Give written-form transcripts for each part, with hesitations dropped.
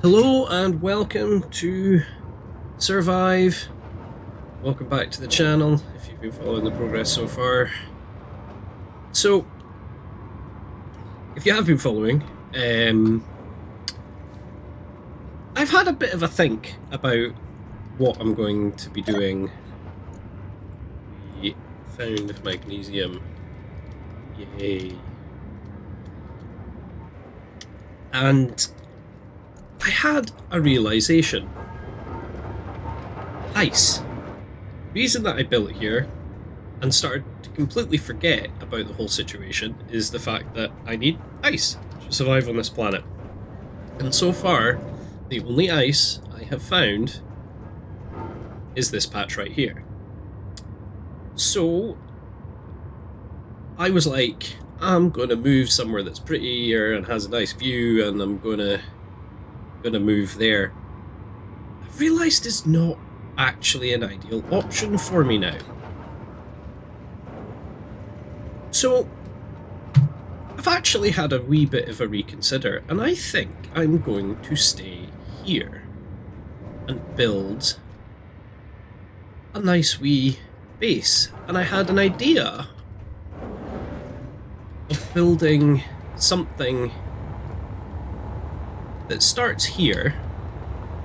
Hello and welcome to Survive. Welcome back to the channel if you've been following the progress so far. So, if you have been following, I've had a bit of a think about what I'm going to be doing. We found magnesium. Yay. And I had a realization. Ice. The reason that I built here and started to completely forget about the whole situation is the fact that I need ice to survive on this planet. And so far, the only ice I have found is this patch right here. So I was like, I'm gonna move somewhere that's prettier and has a nice view, and I'm gonna move there. I've realised it's not actually an ideal option for me now. So I've actually had a wee bit of a reconsider, and I think I'm going to stay here and build a nice wee base. And I had an idea of building something that starts here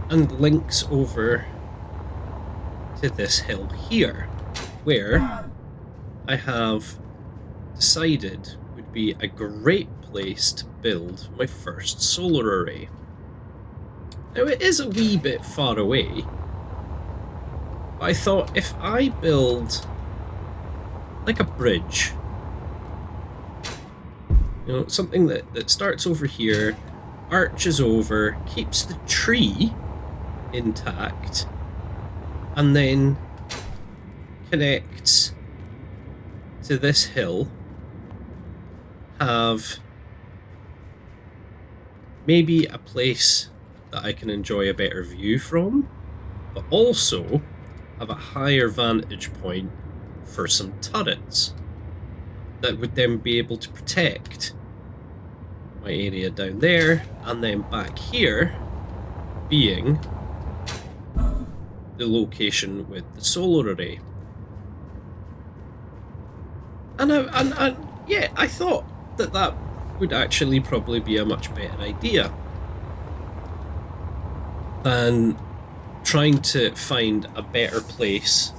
and links over to this hill here, where I have decided would be a great place to build my first solar array. Now, it is a wee bit far away, but I thought if I build like a bridge, you know, something that starts over here, arches over, keeps the tree intact, and then connects to this hill, have maybe a place that I can enjoy a better view from, but also have a higher vantage point for some turrets that would then be able to protect my area down there, and then back here being the location with the solar array. And I thought that would actually probably be a much better idea than trying to find a better place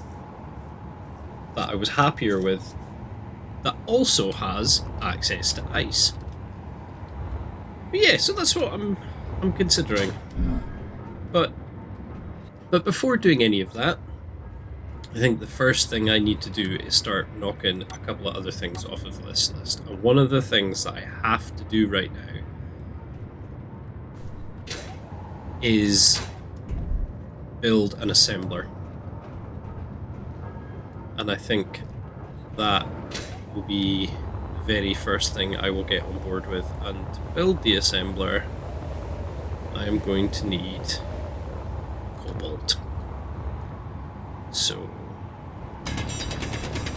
that I was happier with that also has access to ice. But yeah, so that's what I'm considering. But before doing any of that, I think the first thing I need to do is start knocking a couple of other things off of this list. And one of the things that I have to do right now is build an assembler. And I think that will be the very first thing I will get on board with. And to build the assembler, I am going to need cobalt. So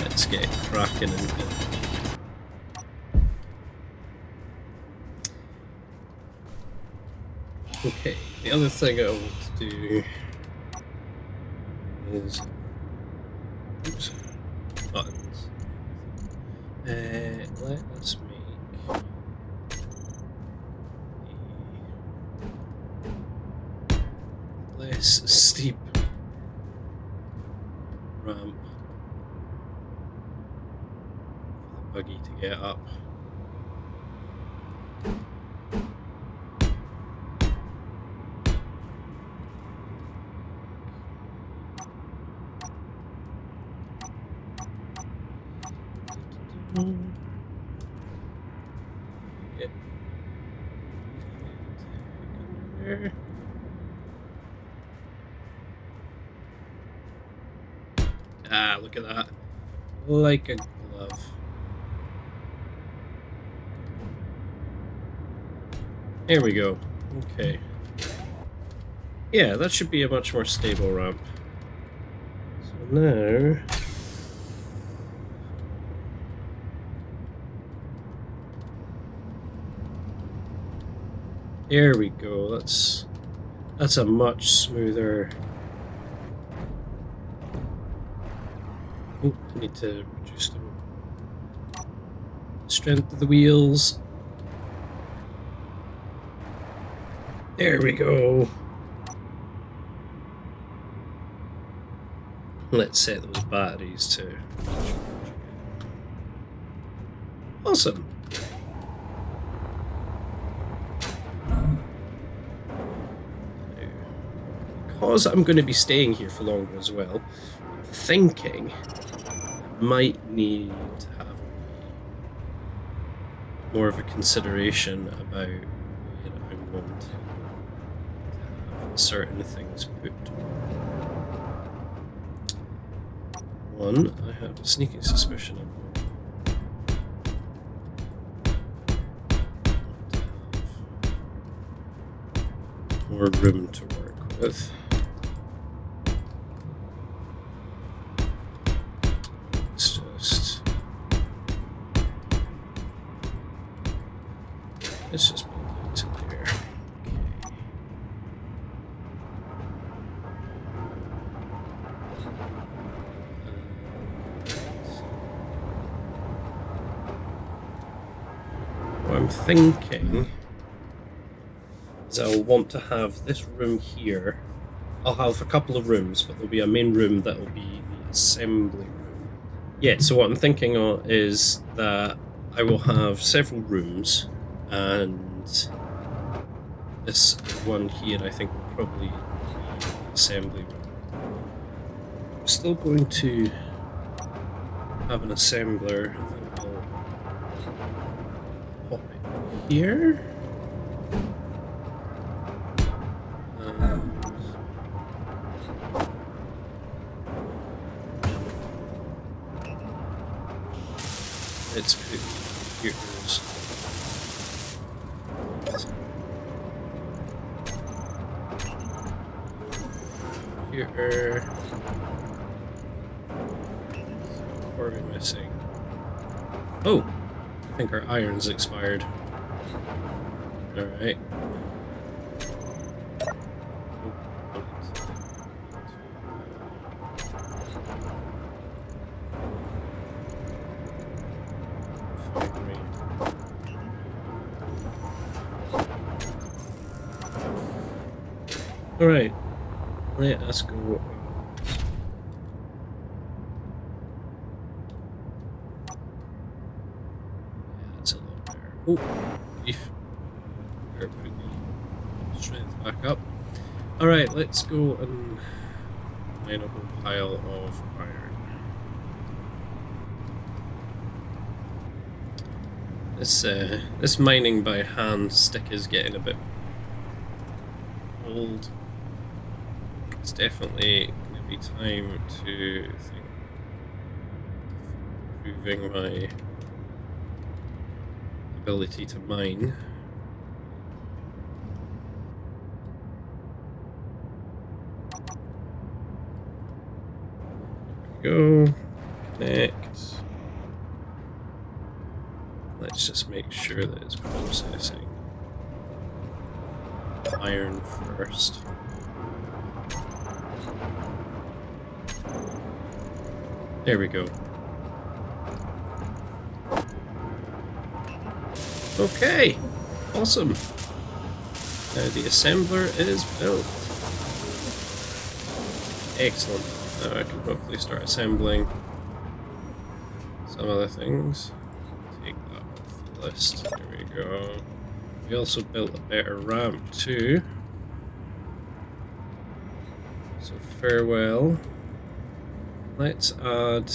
let's get cracking and build. Okay, the other thing I want to do is buttons. Let us make a less steep ramp for the buggy to get up. Get there. Ah, look at that. Like a glove. There we go. Okay. Yeah, that should be a much more stable ramp. So now there we go. Let's That's a much smoother... Oh, I need to reduce the strength of the wheels. There we go. Let's set those batteries to... Awesome. Because I'm going to be staying here for longer as well, I'm thinking I might need to have more of a consideration about where I'm wanting to have certain things put. One, I have a sneaking suspicion I'm more room to work with. Let's just build it to there. What I'm thinking is I'll want to have this room here. I'll have a couple of rooms, but there'll be a main room that will be the assembly room. Yeah, so what I'm thinking of is that I will have several rooms, and this one here I think will probably be the assembly room. I'm still going to have an assembler. I think I'll pop it here. Let's put computers. Computer. What are we missing? Oh! I think our iron's expired. Alright. Alright, let us go. Yeah, that's a lot better. Oh, beef. Better put the strength back up. Alright, let's go and mine a whole pile of iron. This mining by hand stick is getting a bit old. It's definitely going to be time to think improving my ability to mine. There we go. Connect. Let's just make sure that it's processing iron first. There we go. Okay, awesome. Now the assembler is built. Excellent. Now I can hopefully start assembling some other things. Take that off the list. There we go. We also built a better ramp too. So farewell. Let's add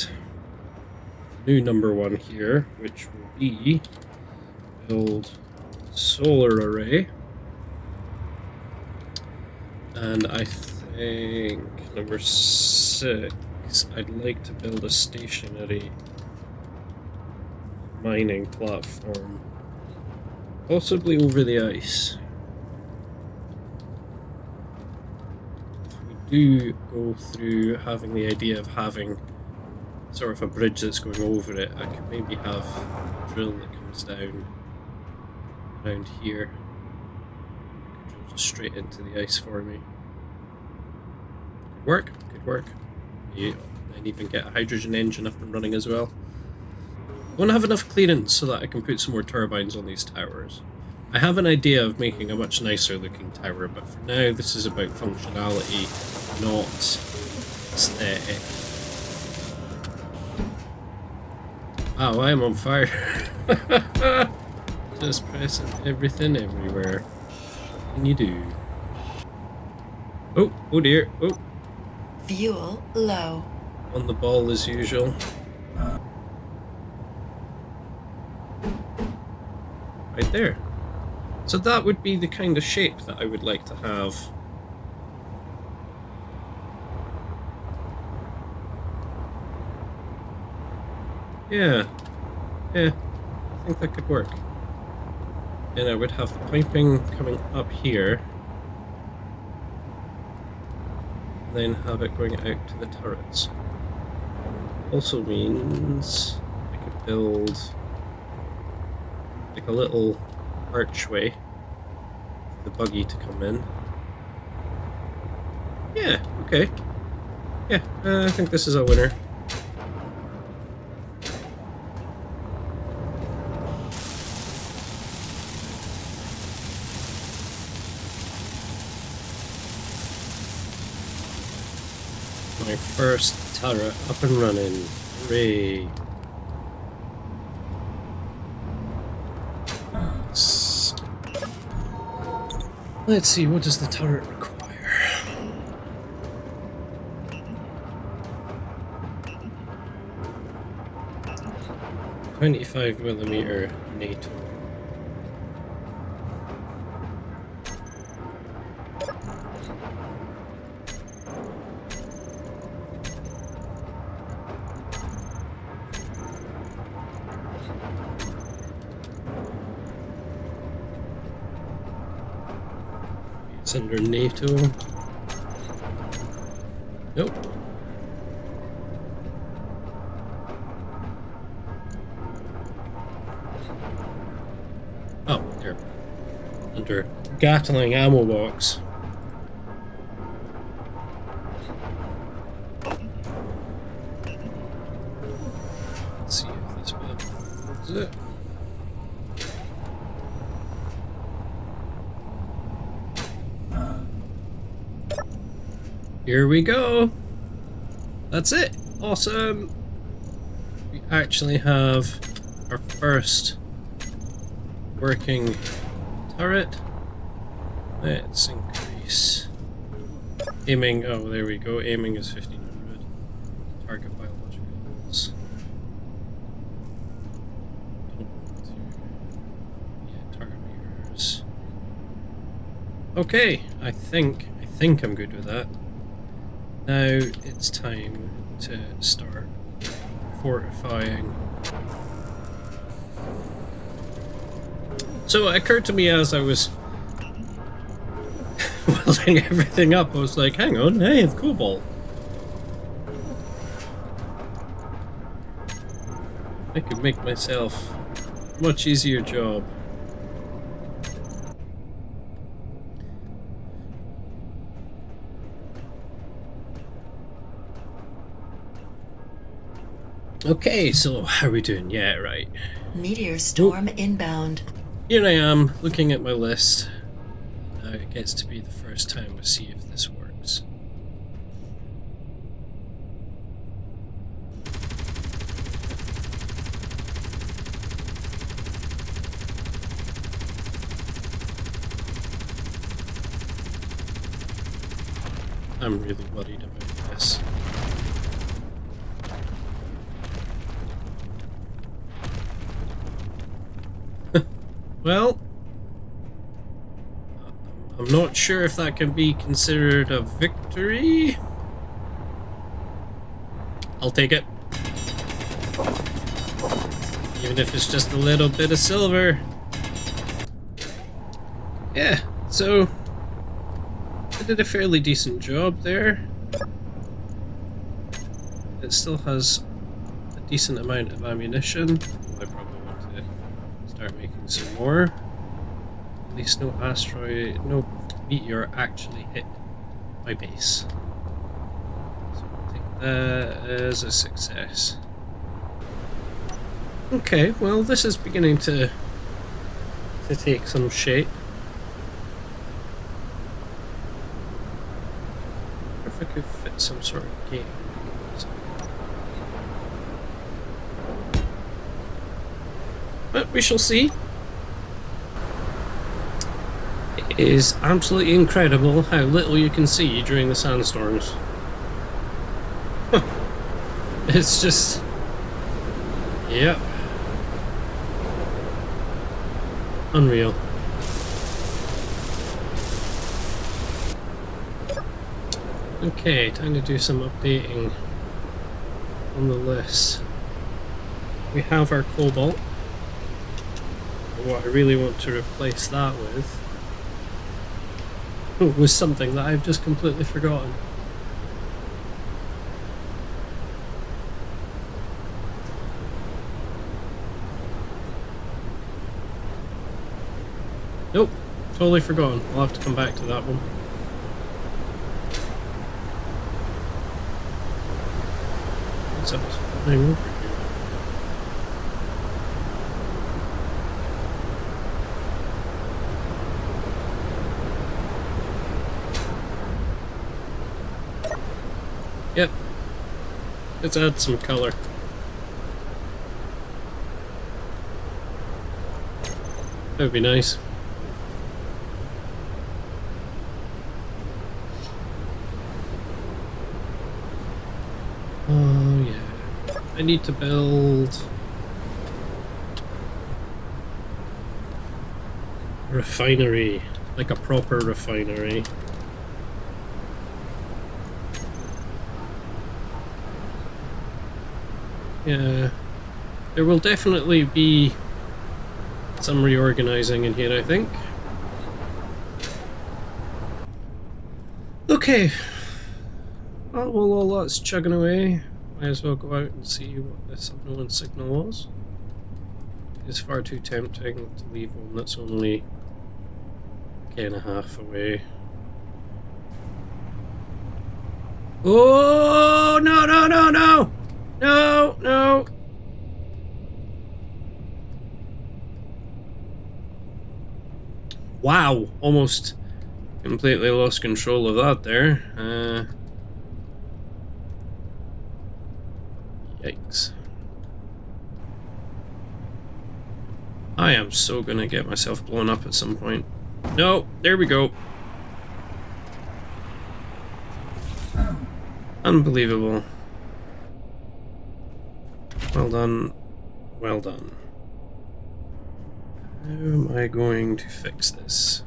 new number one here, which will be build solar array. And I think number 6, I'd like to build a stationary mining platform, possibly over the ice. Do go through having the idea of having sort of a bridge that's going over it, I could maybe have a drill that comes down around here. I could straight into the ice for me. Good work, good work. Yeah, and even get a hydrogen engine up and running as well. I want to have enough clearance so that I can put some more turbines on these towers. I have an idea of making a much nicer looking tower, but for now this is about functionality, not aesthetic. Wow, I am on fire. Just pressing everything everywhere. What can you do? Oh, oh dear, oh. Fuel low. On the ball as usual. Right there. So that would be the kind of shape that I would like to have. Yeah, I think that could work. And I would have the piping coming up here, and then have it going out to the turrets. Also means I could build like a little archway for the buggy to come in. Yeah, okay. Yeah, I think this is a winner. My first turret up and running. Hooray. Let's see, what does the turret require? .25mm NATO. It's under NATO. Nope. Oh, there. Under Gatling ammo box. Let's see if this bit is it. Here we go. That's it. Awesome. We actually have our first working turret. Let's increase aiming. Oh, there we go. Aiming is 1500. Target biologicals. Don't want to. Yeah, target meters. Okay, I think I'm good with that. Now it's time to start fortifying. So it occurred to me as I was welding everything up, I was like, hang on, I have cobalt. I could make myself a much easier job. Okay, so how are we doing? Yeah, right. Meteor storm inbound. Here I am, looking at my list. Now it gets to be the first time we see if this works. I'm really worried about this. Well, I'm not sure if that can be considered a victory. I'll take it. Even if it's just a little bit of silver. Yeah, so I did a fairly decent job there. It still has a decent amount of ammunition. I probably want to start making some more. At least no asteroid, no meteor actually hit my base. So I'll take that as a success. Okay, well this is beginning to take some shape. I wonder if I could fit some sort of gate. But we shall see. It is absolutely incredible how little you can see during the sandstorms. It's just... Yep. Unreal. Okay, time to do some updating on the list. We have our cobalt. What I really want to replace that with was something that I've just completely forgotten. Nope, totally forgotten. I'll have to come back to that one. What's up? Flying over here. Yep. Let's add some color. That would be nice. Oh yeah. I need to build a refinery, like a proper refinery. Yeah, there will definitely be some reorganizing in here, I think. Okay. Oh, well, all that's chugging away. Might as well go out and see what this unknown signal was. It's far too tempting to leave one that's only a K and a half away. Oh, no, no, no, no! No, no! Wow, almost completely lost control of that there. Yikes. I am so gonna get myself blown up at some point. No, there we go. Unbelievable. Well done. Well done. How am I going to fix this?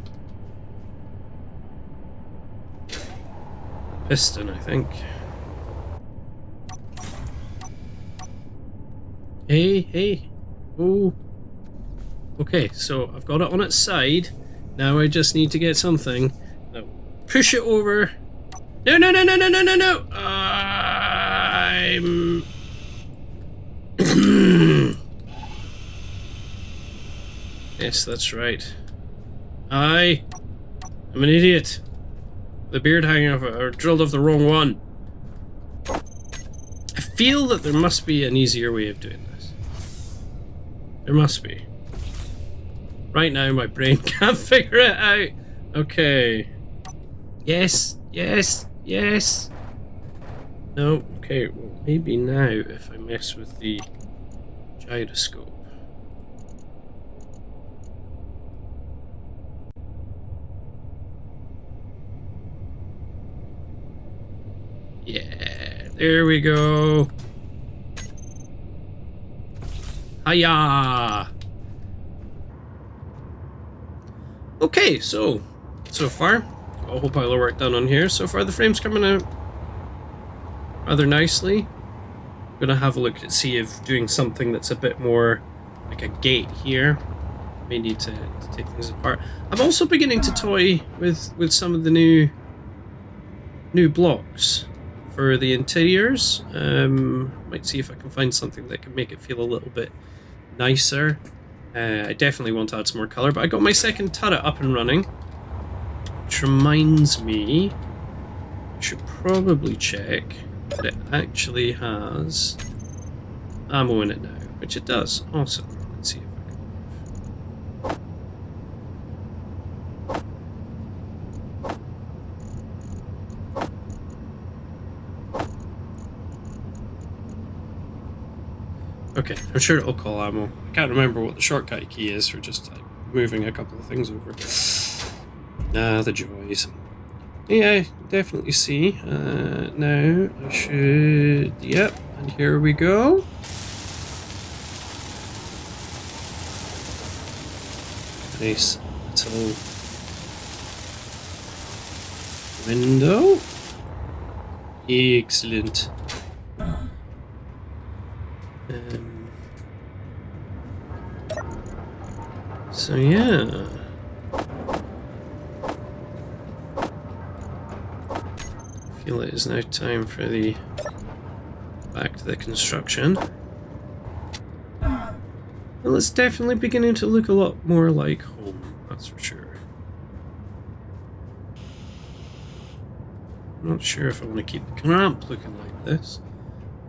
Piston, I think. Hey, hey. Oh. Okay, so I've got it on its side. Now I just need to get something. Now push it over. No, no, no, no, no, no, no, no. I'm... Yes, that's right. I'm an idiot. The beard hanging off it, or drilled off the wrong one. I feel that there must be an easier way of doing this. There must be. Right now my brain can't figure it out. Okay. Yes, yes, yes. No, okay, well maybe now if I mess with the gyroscope. Yeah, there we go. Hiya! Okay, so far, got a whole pile of work done on here. So far the frame's coming out rather nicely. I'm gonna have a look to see if doing something that's a bit more like a gate here. May need to take things apart. I'm also beginning to toy with some of the new blocks for the interiors. Might see if I can find something that can make it feel a little bit nicer. I definitely want to add some more colour, but I got my second turret up and running, Which reminds me, I should probably check that it actually has ammo in it now, which it does. Awesome. Let's see if I can move. Okay, I'm sure it'll call ammo. I can't remember what the shortcut key is for just moving a couple of things over. Ah, the joys. Yeah, definitely see. Now I should. Yep, and here we go. Nice little window. Excellent. So yeah. I feel it is now time for the back to the construction. Well, it's definitely beginning to look a lot more like home, that's for sure. I'm not sure if I want to keep the camp looking like this.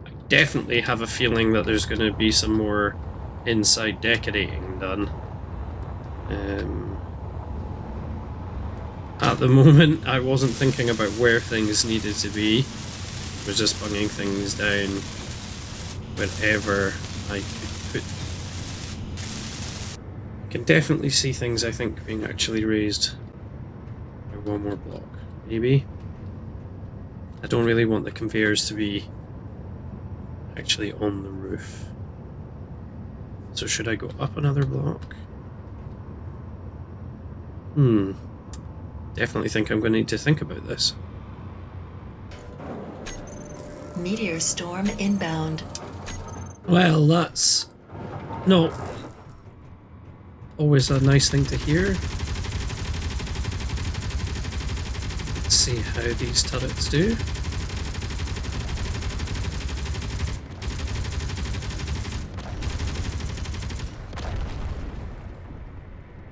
I definitely have a feeling that there's going to be some more inside decorating done. At the moment, I wasn't thinking about where things needed to be. I was just bunging things down wherever I could put. I can definitely see things, I think, being actually raised by one more block, maybe. I don't really want the conveyors to be actually on the roof. So should I go up another block? Definitely think I'm going to need to think about this. Meteor storm inbound. Well, that's not always a nice thing to hear. Let's see how these turrets do.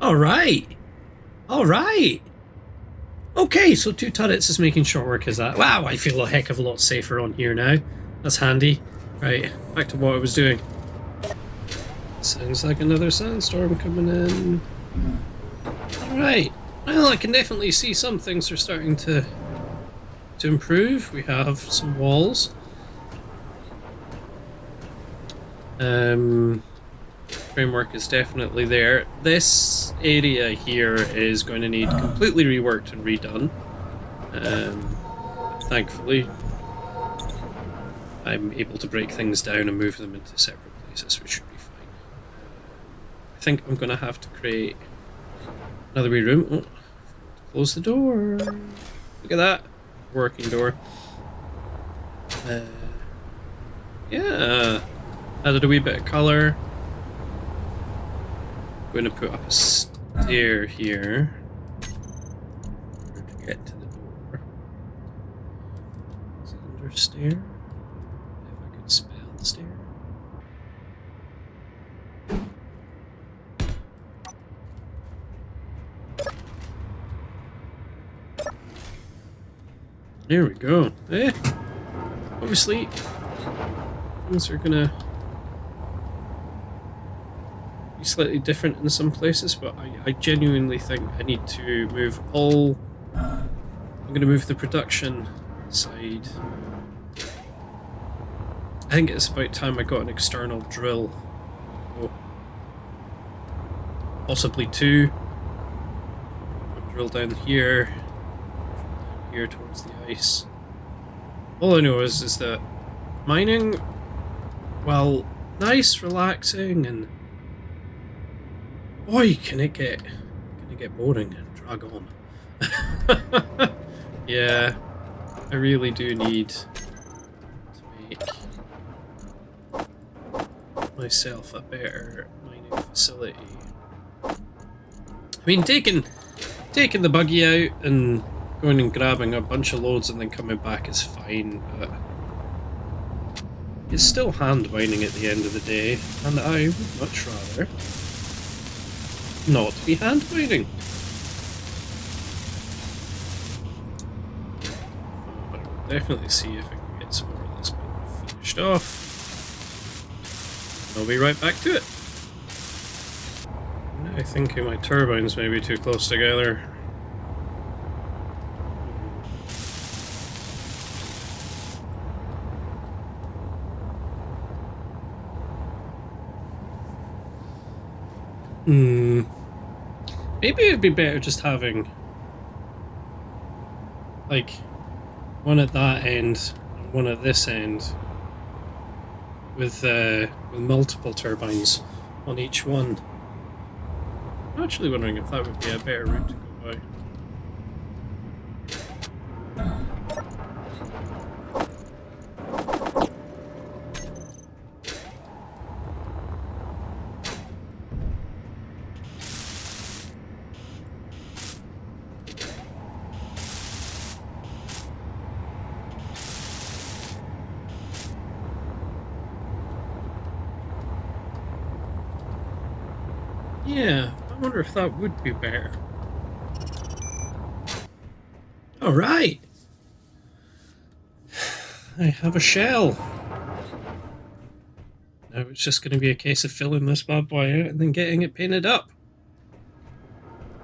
Alright! Alright! Okay, so 2 turrets is making short work of that. Wow, I feel a heck of a lot safer on here now. That's handy. Right, back to what I was doing. Sounds like another sandstorm coming in. Alright, well, I can definitely see some things are starting to improve. We have some walls. Framework is definitely there. This area here is going to need completely reworked and redone. Thankfully, I'm able to break things down and move them into separate places, which should be fine. I think I'm going to have to create another wee room. Oh, close the door. Look at that. Working door. Yeah. Added a wee bit of colour. I'm going to put up a stair here to get to the door. Is it under stair? If I could spell stair. There we go. Obviously, things are gonna be slightly different in some places, but I genuinely think I need to move all. I'm gonna move the production side. I think it's about time I got an external drill. Oh. Possibly 2. I'll drill down here. Here towards the ice. All I know is that mining, well, nice, relaxing, and boy, can it get boring and drag on. Yeah, I really do need to make myself a better mining facility. I mean, taking the buggy out and going and grabbing a bunch of loads and then coming back is fine, but it's still hand mining at the end of the day, and I would much rather not be hand mining. definitely see if I can get some more of this bit finished off. I'll be right back to it. I think my turbines may be too close together. Maybe it'd be better just having like one at that end and one at this end with multiple turbines on each one. I'm actually wondering if that would be a better route to go by. Yeah, I wonder if that would be better. Alright! I have a shell. Now it's just going to be a case of filling this bad boy out and then getting it painted up.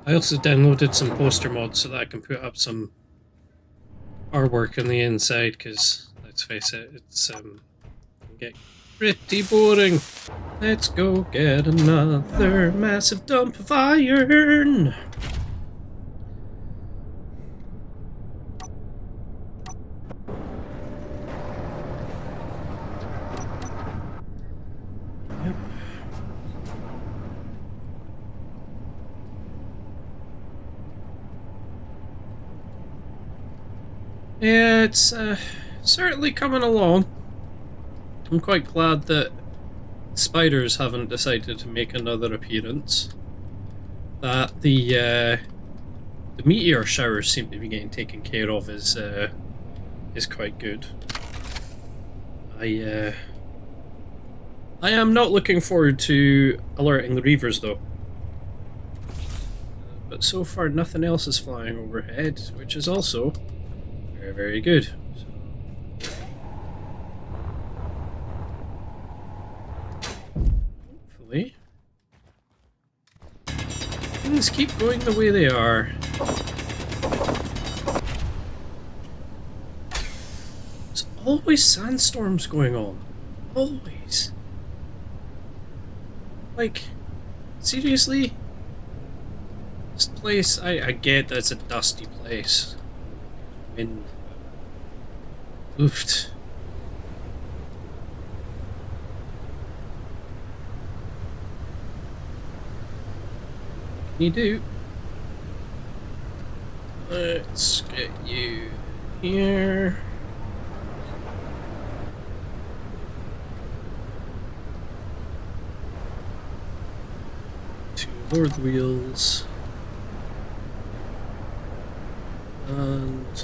I also downloaded some poster mods so that I can put up some artwork on the inside, because, let's face it, it's can get pretty boring. Let's go get another massive dump of iron. Yep. Yeah, it's certainly coming along. I'm quite glad that spiders haven't decided to make another appearance. That the meteor showers seem to be getting taken care of is quite good. I am not looking forward to alerting the reavers though. But so far nothing else is flying overhead, which is also very, very good. Hopefully things keep going the way they are. There's always sandstorms going on. Always. Like, seriously? This place, I get that it's a dusty place. Wind. Oofed. What can you do? Let's get you here. Two Lord wheels. And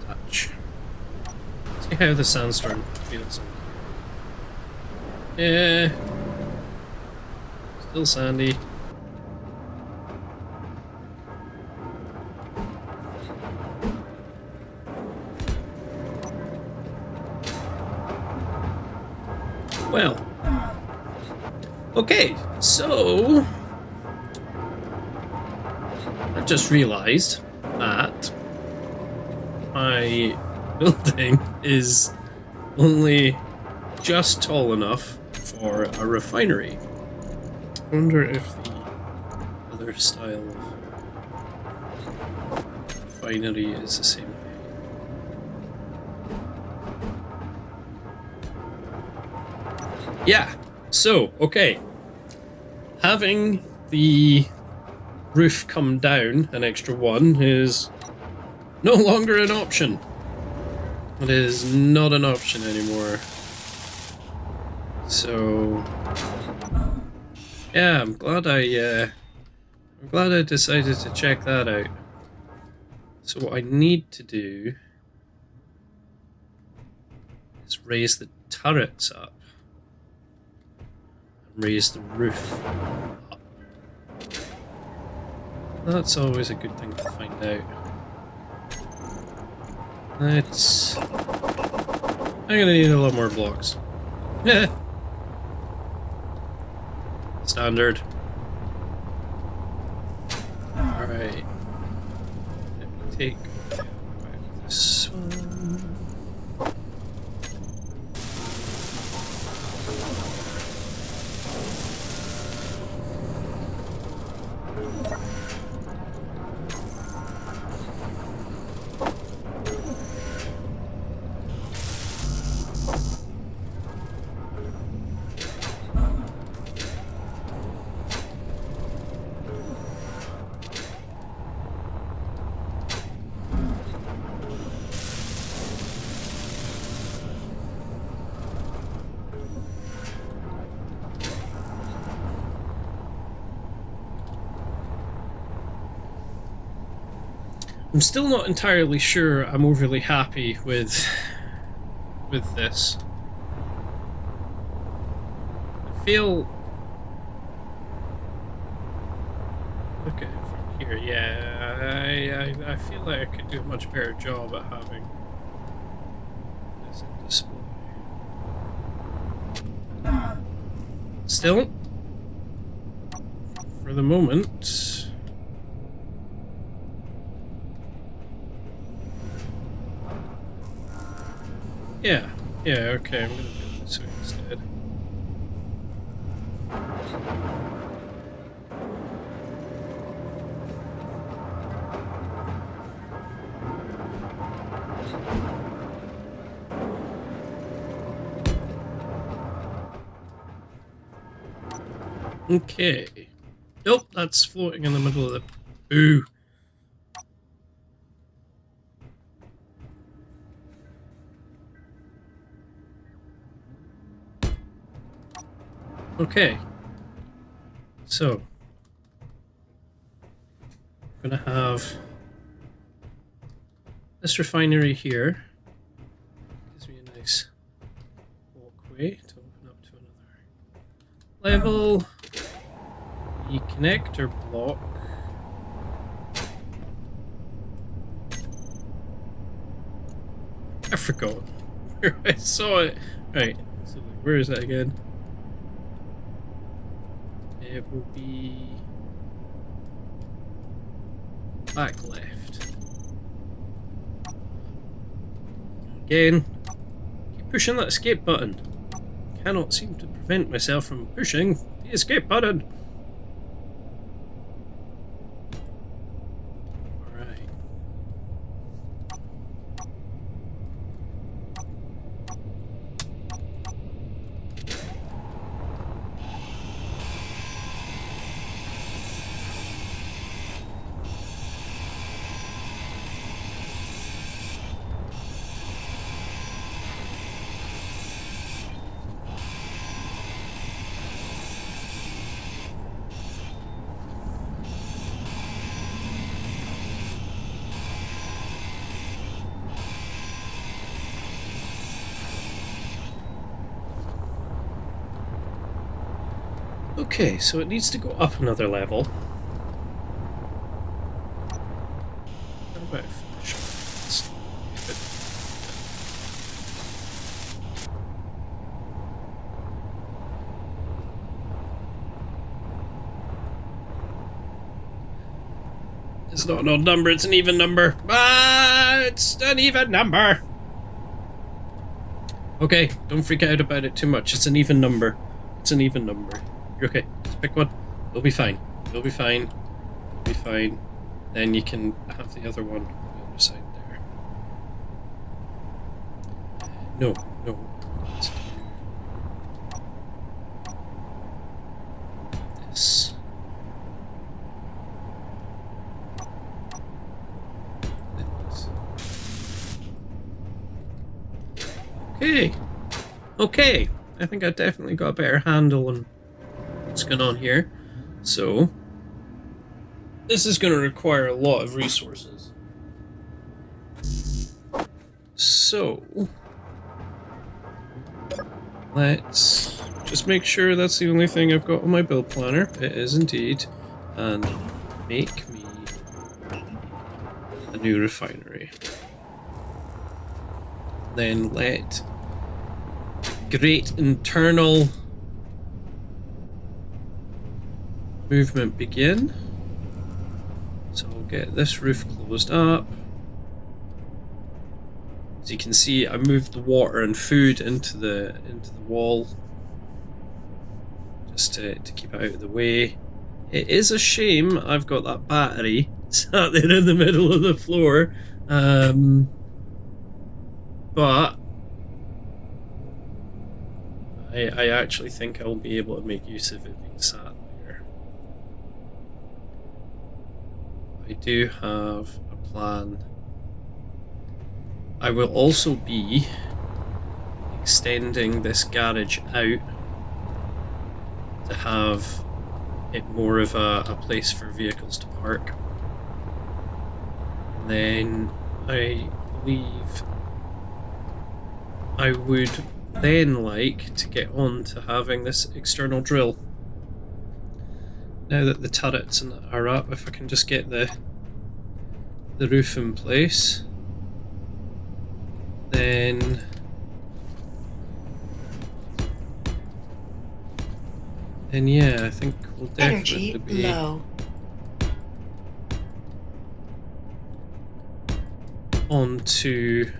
touch. See how the sandstorm feels. Yeah. Still sandy. Well. Okay, so I've just realised that my building is only just tall enough for a refinery. I wonder if the other style of refinery is the same way. Yeah, so, okay. Having the roof come down an extra one is no longer an option. It is not an option anymore. So yeah, I'm glad I decided to check that out. So what I need to do is raise the turrets up and raise the roof up. That's always a good thing to find out. Let's... I'm gonna need a lot more blocks. Standard. Alright. Let me take this one. I'm still not entirely sure I'm overly happy with this. I feel... Okay, from here, yeah, I feel like I could do a much better job at having this in display. Still, for the moment... Yeah, okay, I'm gonna do it this way instead. Okay. Nope, that's floating in the middle of the... Ooh. Okay, so I'm gonna have this refinery here. Gives me a nice walkway to open up to another level. The connector block. I forgot where I saw it. Right, so where is that again? It will be back left. Again, keep pushing that escape button. Cannot seem to prevent myself from pushing the escape button. Alright. Okay, so it needs to go up another level. How about I finish this? It's not an odd number, it's an even number. Ah, it's an even number. Okay, don't freak out about it too much. It's an even number. It's an even number. You're okay. Just pick one. You'll be fine. You'll be fine. You'll be fine. Then you can have the other one on the other side there. No. Let's do this. Okay. I think I definitely got a better handle on what's going on here. So, this is going to require a lot of resources. So, let's just make sure that's the only thing I've got on my build planner. It is indeed. And make me a new refinery. then let great internal movement begin. So I'll get this roof closed up. As you can see, I moved the water and food into the wall just to keep it out of the way. It is a shame I've got that battery sat there in the middle of the floor, but I actually think I'll be able to make use of it being sat there. I do have a plan. I will also be extending this garage out to have it more of a place for vehicles to park. And then I believe I would then like to get on to having this external drill. Now that the turrets are up, if I can just get the roof in place, then yeah, I think we'll definitely be low. On to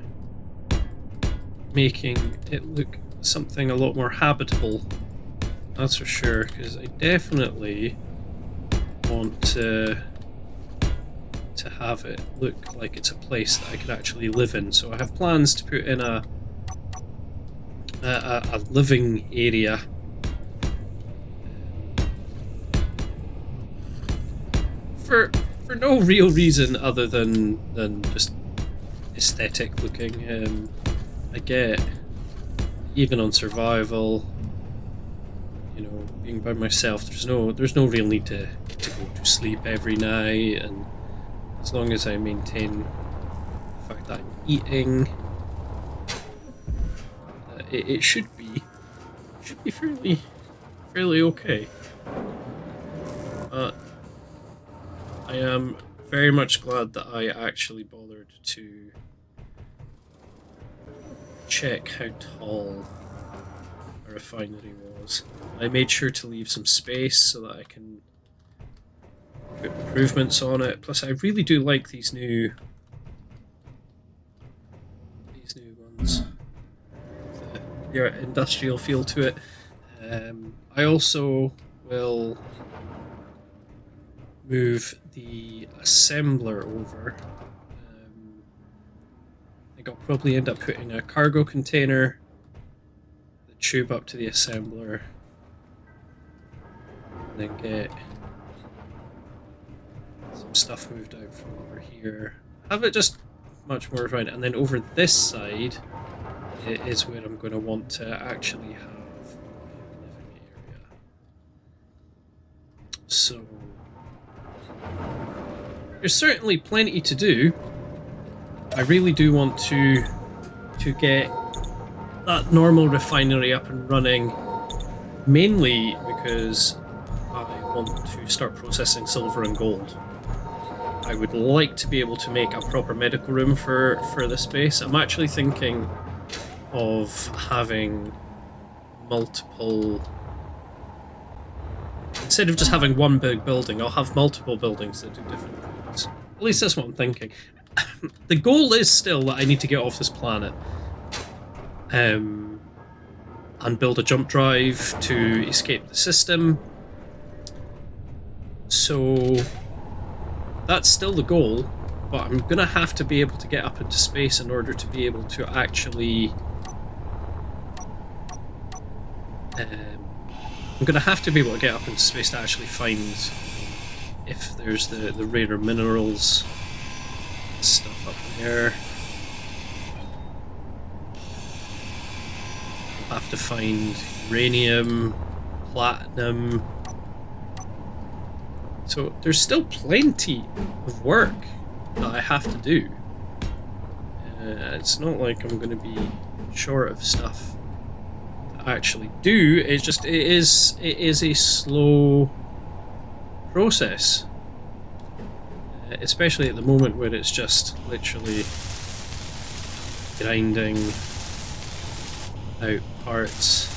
making it look something a lot more habitable. That's for sure, because I definitely want to have it look like it's a place that I could actually live in. So I have plans to put in a living area. For no real reason other than just aesthetic looking. I get, even on survival, you know, being by myself, there's no real need to go to sleep every night, and as long as I maintain the fact that I'm eating, it should be fairly okay. But I am very much glad that I actually bothered to check how tall a refinery was. I made sure to leave some space so that I can put improvements on it. Plus, I really do like these new ones. The industrial feel to it. I also will move the assembler over. I think I'll probably end up putting a cargo container, the tube up to the assembler, and then get some stuff moved out from over here. Have it just much more refined, and then over this side is where I'm going to want to actually have a living area. So there's certainly plenty to do. I really do want to get that normal refinery up and running, mainly because I want to start processing silver and gold. I would like to be able to make a proper medical room for this base. I'm actually thinking of having multiple... Instead of just having one big building, I'll have multiple buildings that do different things. At least that's what I'm thinking. The goal is still that I need to get off this planet and build a jump drive to escape the system. So that's still the goal, but I'm gonna have to be able to get up into space in order to be able to actually I'm gonna have to be able to get up into space to actually find if there's the rarer minerals stuff up there. I'll have to find uranium, platinum. So there's still plenty of work that I have to do. It's not like I'm going to be short of stuff to actually do. It's just it is a slow process. Especially at the moment where it's just literally grinding out parts.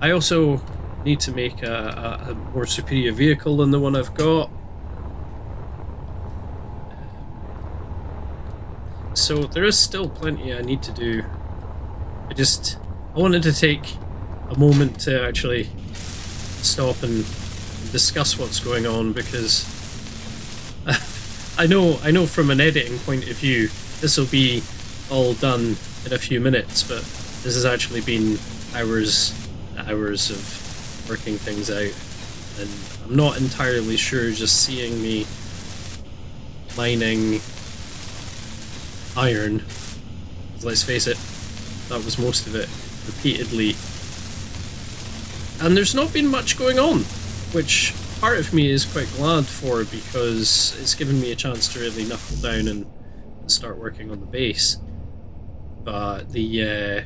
I also need to make a more superior vehicle than the one I've got. So there is still plenty I need to do. I wanted to take a moment to actually stop and discuss what's going on, because I know from an editing point of view this will be all done in a few minutes, but this has actually been hours and hours of working things out, and I'm not entirely sure just seeing me mining iron, let's face it, that was most of it, repeatedly, and there's not been much going on, which part of me is quite glad for, because it's given me a chance to really knuckle down and start working on the base. But there's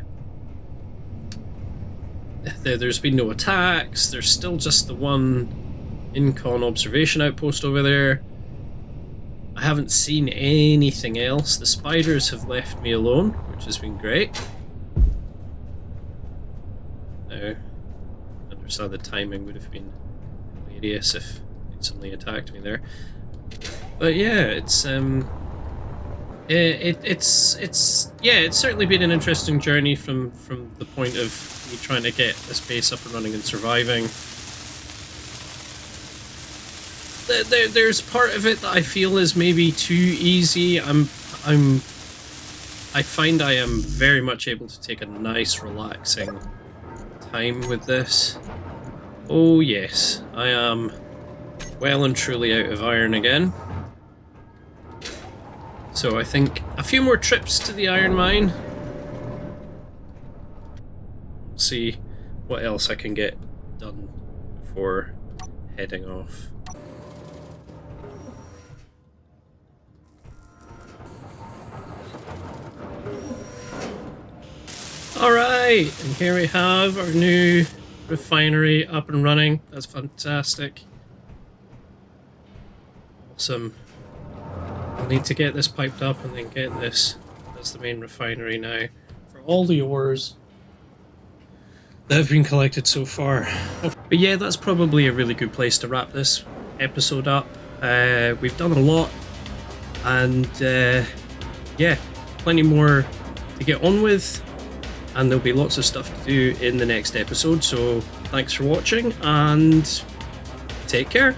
been no attacks, there's still just the one Incon observation outpost over there. I haven't seen anything else. The spiders have left me alone, which has been great. Now, I understand the timing would have been hilarious if they'd suddenly attacked me there. But yeah, it's certainly been an interesting journey from the point of me trying to get this base up and running and surviving. There's part of it that I feel is maybe too easy. I find I am very much able to take a nice, relaxing time with this. Oh yes, I am well and truly out of iron again. So I think a few more trips to the iron mine. See what else I can get done before heading off. Alright, and here we have our new refinery up and running. That's fantastic. Awesome. I'll need to get this piped up and then get this. That's the main refinery now. For all the ores that have been collected so far. But yeah, that's probably a really good place to wrap this episode up. We've done a lot, and yeah, plenty more to get on with. And there'll be lots of stuff to do in the next episode, so thanks for watching, and take care.